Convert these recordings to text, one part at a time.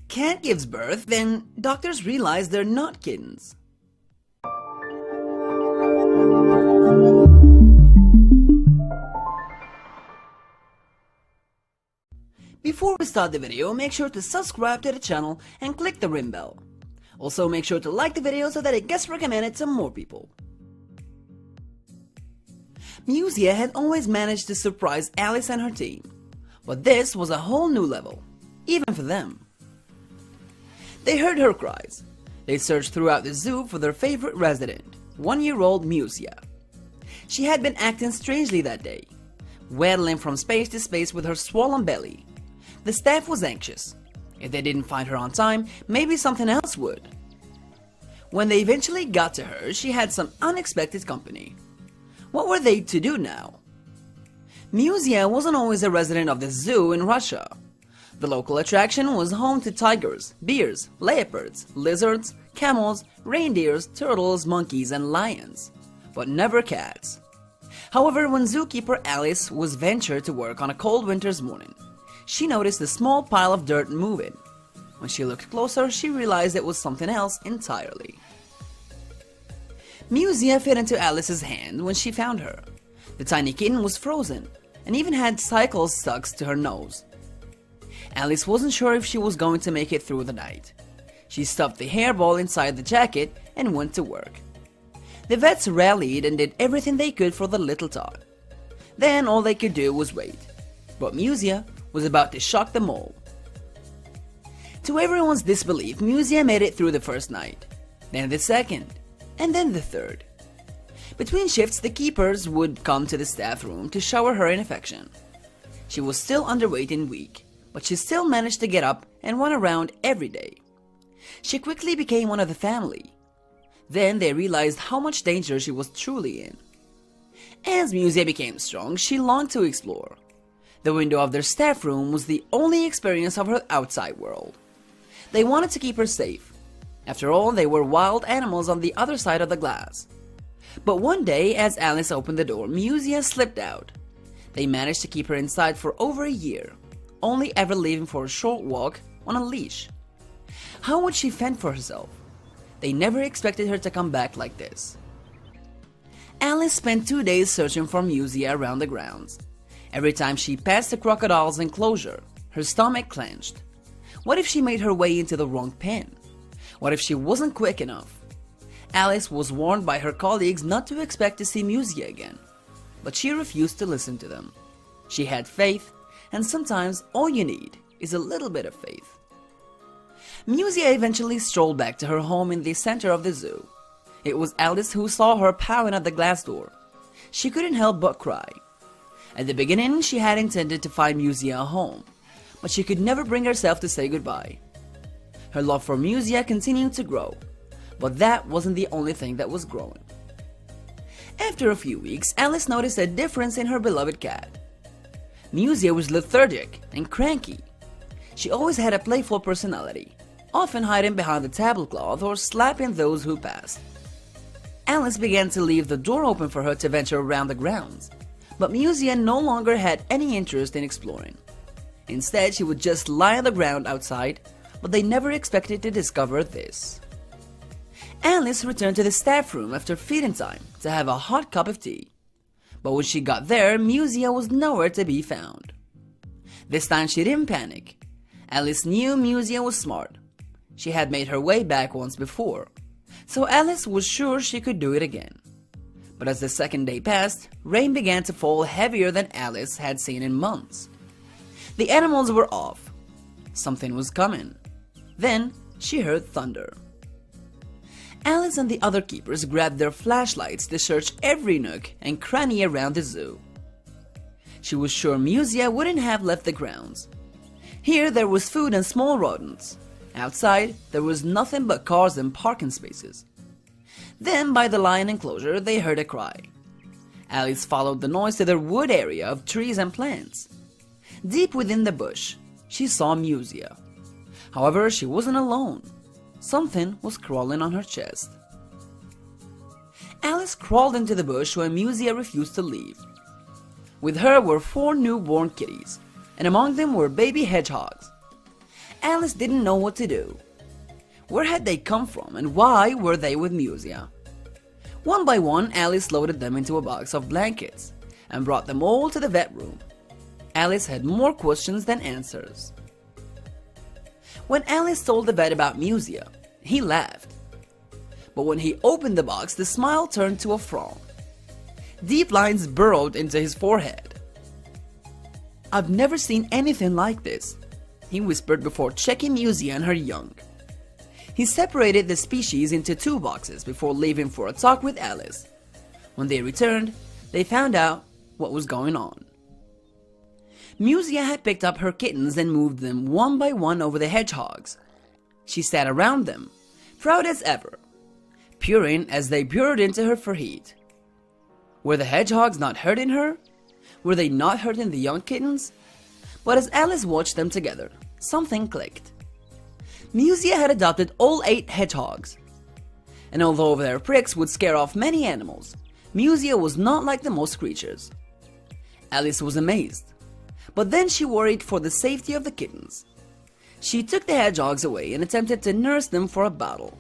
Cat gives birth, then doctors realize they're not kittens. Before we start the video, make sure to subscribe to the channel and click the ring bell. Also, make sure to like the video so that it gets recommended to more people. Musya had always managed to surprise Alice and her team, but this was a whole new level, even for them. They heard her cries. They searched throughout the zoo for their favorite resident, 1-year-old Musya. She had been acting strangely that day, waddling from space to space with her swollen belly. The staff was anxious. If they didn't find her on time, maybe something else would. When they eventually got to her, she had some unexpected company. What were they to do now? Musya wasn't always a resident of the zoo in Russia. The local attraction was home to tigers, bears, leopards, lizards, camels, reindeers, turtles, monkeys, and lions, but never cats. However, when zookeeper Alice was ventured to work on a cold winter's morning, she noticed a small pile of dirt moving. When she looked closer, she realized it was something else entirely. Musya fit into Alice's hand when she found her. The tiny kitten was frozen and even had cycles stuck to her nose. Alice wasn't sure if she was going to make it through the night. She stuffed the hairball inside the jacket and went to work. The vets rallied and did everything they could for the little tot. Then all they could do was wait. But Musya was about to shock them all. To everyone's disbelief, Musya made it through the first night, then the second, and then the third. Between shifts, the keepers would come to the staff room to shower her in affection. She was still underweight and weak, but she still managed to get up and run around every day. She quickly became one of the family. Then they realized how much danger she was truly in. As Musya became strong, she longed to explore. The window of their staff room was the only experience of her outside world. They wanted to keep her safe. After all, they were wild animals on the other side of the glass. But one day, as Alice opened the door, Musya slipped out. They managed to keep her inside for over a year, only ever leaving for a short walk on a leash. How would she fend for herself? They never expected her to come back like this. Alice spent 2 days searching for Musya around the grounds. Every time she passed the crocodile's enclosure, her stomach clenched. What if she made her way into the wrong pen? What if she wasn't quick enough? Alice was warned by her colleagues not to expect to see Musya again, but she refused to listen to them. She had faith, and sometimes all you need is a little bit of faith. Musya eventually strolled back to her home in the center of the zoo. It was Alice who saw her powing at the glass door. She couldn't help but cry. At the beginning, she had intended to find Musya a home, but she could never bring herself to say goodbye. Her love for Musya continued to grow, but that wasn't the only thing that was growing. After a few weeks, Alice noticed a difference in her beloved cat. Musya was lethargic and cranky. She always had a playful personality, often hiding behind the tablecloth or slapping those who passed. Alice began to leave the door open for her to venture around the grounds. But Musya no longer had any interest in exploring. Instead, she would just lie on the ground outside, but they never expected to discover this. Alice returned to the staff room after feeding time to have a hot cup of tea. But when she got there, Musya was nowhere to be found. This time she didn't panic. Alice knew Musya was smart. She had made her way back once before, so Alice was sure she could do it again. But as the second day passed, rain began to fall heavier than Alice had seen in months. The animals were off. Something was coming. Then she heard thunder. Alice and the other keepers grabbed their flashlights to search every nook and cranny around the zoo. She was sure Musya wouldn't have left the grounds. Here there was food and small rodents. Outside, there was nothing but cars and parking spaces. Then, by the lion enclosure, they heard a cry. Alice followed the noise to the wood area of trees and plants. Deep within the bush, she saw Musya. However, she wasn't alone. Something was crawling on her chest. Alice crawled into the bush when Musya refused to leave. With her were 4 newborn kitties, and among them were baby hedgehogs. Alice didn't know what to do. Where had they come from and why were they with Musya? One by one, Alice loaded them into a box of blankets and brought them all to the vet room. Alice had more questions than answers. When Alice told the vet about Musya, he laughed. But when he opened the box, the smile turned to a frown. Deep lines burrowed into his forehead. "I've never seen anything like this," he whispered before checking Musya and her young. He separated the species into 2 boxes before leaving for a talk with Alice. When they returned, they found out what was going on. Musya had picked up her kittens and moved them one by one over the hedgehogs. She sat around them, proud as ever, purring as they peered into her for heat. Were the hedgehogs not hurting her? Were they not hurting the young kittens? But as Alice watched them together, something clicked. Musya had adopted all 8 hedgehogs. And although their pricks would scare off many animals, Musya was not like the most creatures. Alice was amazed, but then she worried for the safety of the kittens. She took the hedgehogs away and attempted to nurse them for a bottle.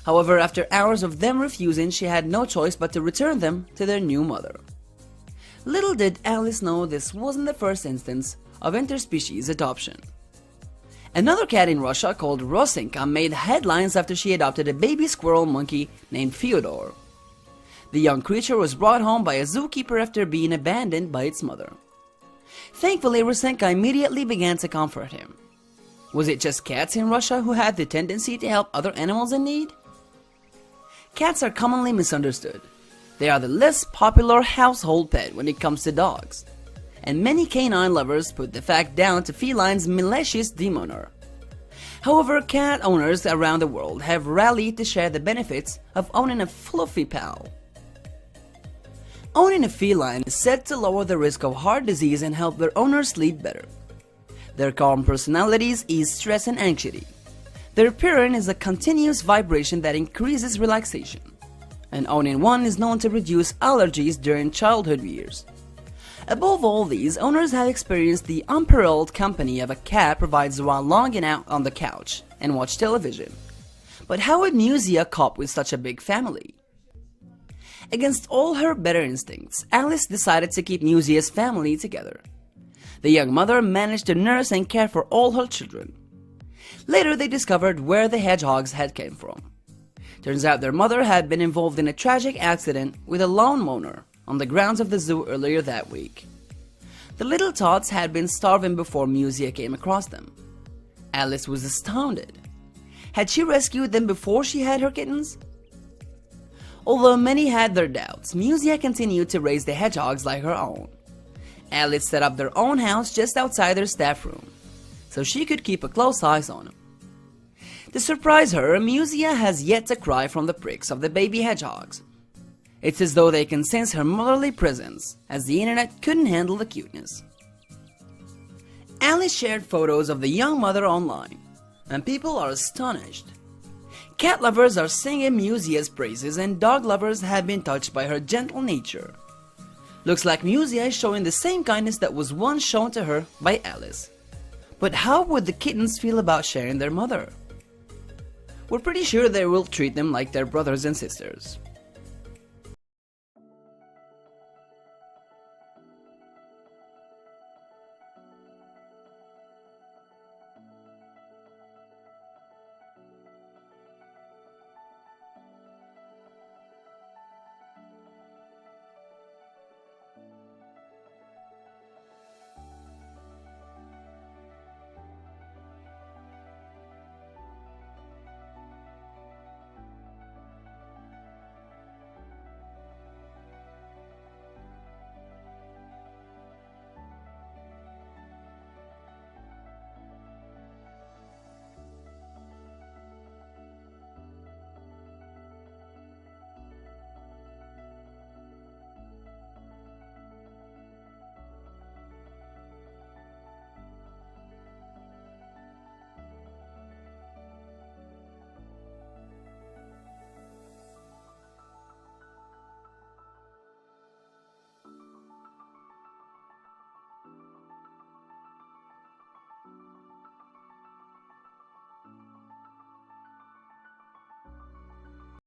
However, after hours of them refusing, she had no choice but to return them to their new mother. Little did Alice know this wasn't the first instance of interspecies adoption. Another cat in Russia called Rosinka made headlines after she adopted a baby squirrel monkey named Fyodor. The young creature was brought home by a zookeeper after being abandoned by its mother. Thankfully, Rosinka immediately began to comfort him. Was it just cats in Russia who had the tendency to help other animals in need? Cats are commonly misunderstood. They are the less popular household pet when it comes to dogs, and many canine lovers put the fact down to felines' malicious demeanor. However, cat owners around the world have rallied to share the benefits of owning a fluffy pal. Owning a feline is said to lower the risk of heart disease and help their owners sleep better. Their calm personalities ease stress and anxiety. Their purring is a continuous vibration that increases relaxation, and owning one is known to reduce allergies during childhood years. Above all these, owners have experienced the unparalleled company of a cat provides while lounging out on the couch and watch television. But how would Musya cope with such a big family? Against all her better instincts, Alice decided to keep Musya's family together. The young mother managed to nurse and care for all her children. Later, they discovered where the hedgehogs had came from. Turns out their mother had been involved in a tragic accident with a lawn mower on the grounds of the zoo earlier that week. The little tots had been starving before Musya came across them. Alice was astounded. Had she rescued them before she had her kittens? Although many had their doubts, Musya continued to raise the hedgehogs like her own. Alice set up their own house just outside their staff room, so she could keep a close eye on them. To surprise her, Musya has yet to cry from the pricks of the baby hedgehogs. It's as though they can sense her motherly presence, as the internet couldn't handle the cuteness. Alice shared photos of the young mother online, and people are astonished. Cat lovers are singing Musya's praises, and dog lovers have been touched by her gentle nature. Looks like Musya is showing the same kindness that was once shown to her by Alice. But how would the kittens feel about sharing their mother? We're pretty sure they will treat them like their brothers and sisters.